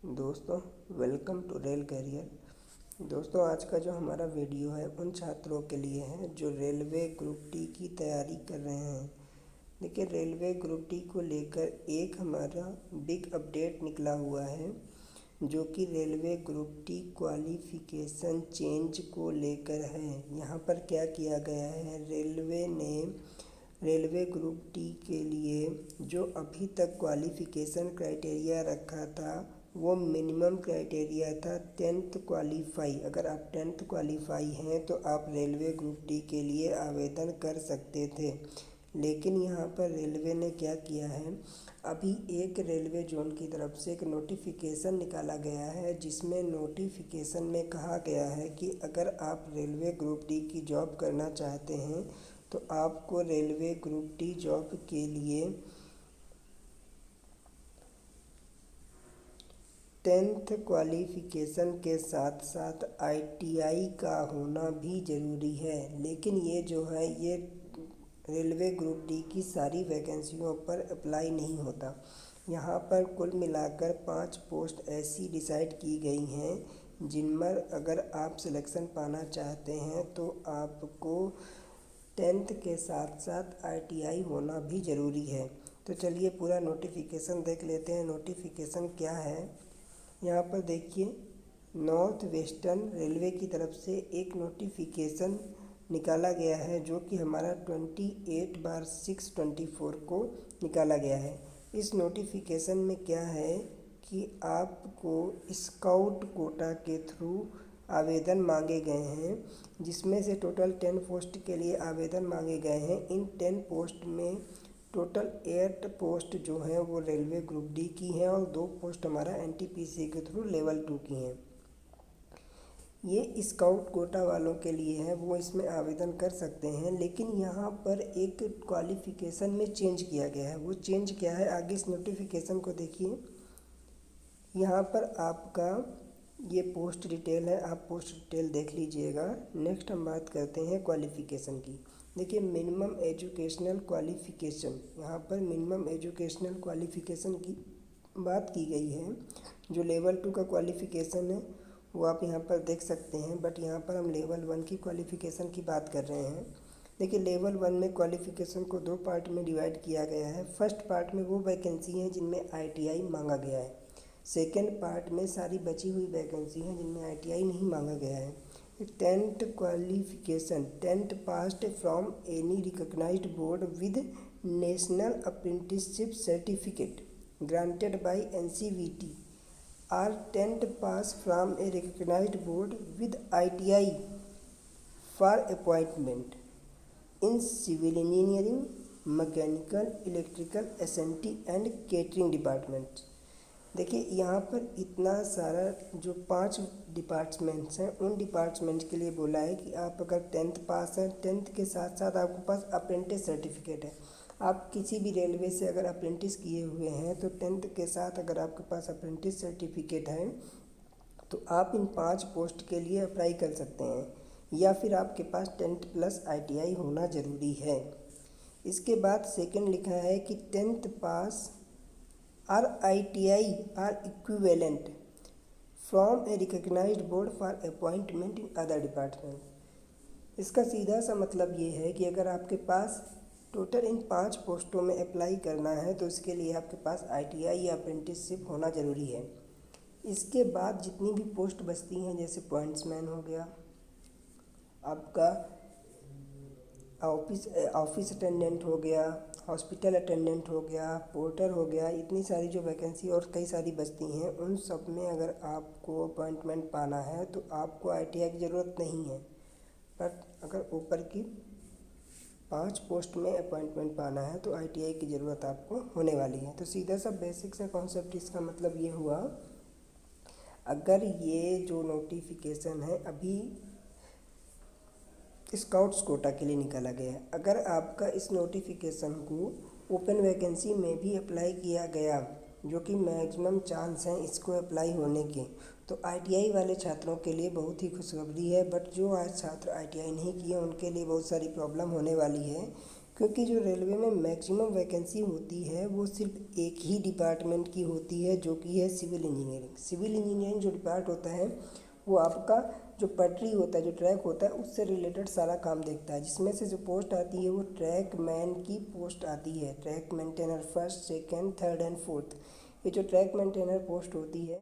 दोस्तों, welcome to rail career. दोस्तों, आज का जो हमारा वीडियो है उन छात्रों के लिए है जो रेलवे ग्रुप डी की तैयारी कर रहे हैं। देखिए, रेलवे ग्रुप डी को लेकर एक हमारा बिग अपडेट निकला हुआ है जो कि railway group D qualification change को लेकर है। यहाँ पर क्या किया गया है, रेलवे ने रेलवे ग्रुप डी के लिए जो अभी तक क्वालिफ़िकेशन क्राइटेरिया रखा था वो मिनिमम क्राइटेरिया था 10th क्वालीफाई। अगर आप 10th क्वालीफाई हैं तो आप रेलवे ग्रुप डी के लिए आवेदन कर सकते थे। लेकिन यहाँ पर रेलवे ने क्या किया है, अभी एक रेलवे जोन की तरफ से एक नोटिफिकेशन निकाला गया है जिसमें नोटिफिकेशन में कहा गया है कि अगर आप रेलवे ग्रुप डी की जॉब करना चाहते हैं तो आपको रेलवे ग्रुप डी जॉब के लिए 10th क्वालिफ़िकेशन के साथ साथ ITI का होना भी ज़रूरी है। लेकिन ये जो है ये रेलवे ग्रुप डी की सारी वैकेंसियों पर अप्लाई नहीं होता। यहाँ पर कुल मिलाकर 5 पोस्ट ऐसी डिसाइड की गई हैं जिनमें अगर आप सिलेक्शन पाना चाहते हैं तो आपको 10th के साथ साथ ITI होना भी ज़रूरी है। तो चलिए पूरा नोटिफिकेशन देख लेते हैं। नोटिफिकेशन क्या है, यहाँ पर देखिए, नॉर्थ वेस्टर्न रेलवे की तरफ से एक नोटिफिकेशन निकाला गया है जो कि हमारा 28/6/24 को निकाला गया है। इस नोटिफिकेशन में क्या है कि आपको स्काउट कोटा के थ्रू आवेदन मांगे गए हैं, जिसमें से टोटल 10 पोस्ट के लिए आवेदन मांगे गए हैं। इन 10 पोस्ट में टोटल 8 पोस्ट जो हैं वो रेलवे ग्रुप डी की हैं और 2 पोस्ट हमारा NTPC के थ्रू लेवल 2 की हैं। ये स्काउट कोटा वालों के लिए है, वो इसमें आवेदन कर सकते हैं। लेकिन यहाँ पर एक क्वालिफ़िकेशन में चेंज किया गया है। वो चेंज क्या है, आगे इस नोटिफिकेशन को देखिए। यहाँ पर आपका ये पोस्ट डिटेल है, आप पोस्ट डिटेल देख लीजिएगा। नेक्स्ट हम बात करते हैं क्वालिफ़िकेशन की। देखिए, मिनिमम एजुकेशनल क्वालिफ़िकेशन, यहाँ पर मिनिमम एजुकेशनल क्वालिफ़िकेशन की बात की गई है। जो लेवल 2 का क्वालिफ़िकेशन है वो आप यहाँ पर देख सकते हैं, बट यहाँ पर हम लेवल 1 की क्वालिफ़िकेशन की बात कर रहे हैं। देखिए, लेवल 1 में क्वालिफ़िकेशन को 2 पार्ट में डिवाइड किया गया है। फर्स्ट पार्ट में वो वैकेंसी हैं जिनमें ITI मांगा गया है। सेकेंड पार्ट में सारी बची हुई वैकेंसी हैं जिनमें ITI नहीं मांगा गया है। 10th qualification, 10th passed from any recognised board with national apprenticeship certificate granted by NCVT or 10th pass from a recognized board with ITI for appointment in civil engineering, mechanical, electrical, SMT and catering department। देखिए, यहाँ पर इतना सारा जो 5 departments हैं उन department के लिए बोला है कि आप अगर 10th पास हैं, 10th के साथ साथ आपके पास अप्रेंटिस सर्टिफिकेट है। आप किसी भी रेलवे से अगर अप्रेंटिस किए हुए हैं तो 10th के साथ अगर आपके पास अप्रेंटिस सर्टिफिकेट है तो आप इन 5 पोस्ट के लिए अप्लाई कर सकते हैं, या फिर आपके पास 10th प्लस ITI होना ज़रूरी है। इसके बाद सेकंड लिखा है कि 10th पास और ITI or equivalent from a recognised board for appointment in other department. इसका सीधा सा मतलब ये है कि अगर आपके पास टोटल इन 5 पोस्टों में अप्लाई करना है तो इसके लिए आपके पास ITI या अप्रेंटिसशिप होना ज़रूरी है। इसके बाद जितनी भी पोस्ट बचती हैं, जैसे पॉइंट्समैन हो गया, आपका ऑफिस अटेंडेंट हो गया, हॉस्पिटल अटेंडेंट हो गया, पोर्टर हो गया, इतनी सारी जो वैकेंसी और कई सारी बचती हैं, उन सब में अगर आपको अपॉइंटमेंट पाना है तो आपको ITI की ज़रूरत नहीं है। बट अगर ऊपर की 5 पोस्ट में अपॉइंटमेंट पाना है तो ITI की ज़रूरत आपको होने वाली है। तो सीधा सा बेसिक सा कॉन्सेप्ट इसका मतलब ये हुआ, अगर ये जो नोटिफिकेशन है अभी स्काउट्स कोटा के लिए निकाला गया है, अगर आपका इस नोटिफिकेशन को ओपन वैकेंसी में भी अप्लाई किया गया, जो कि मैक्सिमम चांस हैं इसको अप्लाई होने के, तो ITI वाले छात्रों के लिए बहुत ही खुशखबरी है। बट जो आज छात्र ITI नहीं किए उनके लिए बहुत सारी प्रॉब्लम होने वाली है, क्योंकि जो रेलवे में मैक्सिमम वैकेंसी होती है वो सिर्फ एक ही डिपार्टमेंट की होती है, जो कि है सिविल इंजीनियरिंग। सिविल इंजीनियरिंग जो डिपार्ट होता है वो आपका जो पटरी होता है, जो ट्रैक होता है, उससे रिलेटेड सारा काम देखता है। जिसमें से जो पोस्ट आती है वो ट्रैक मैन की पोस्ट आती है, track maintainer first, second, third and fourth. ये जो ट्रैक मेंटेनर पोस्ट होती है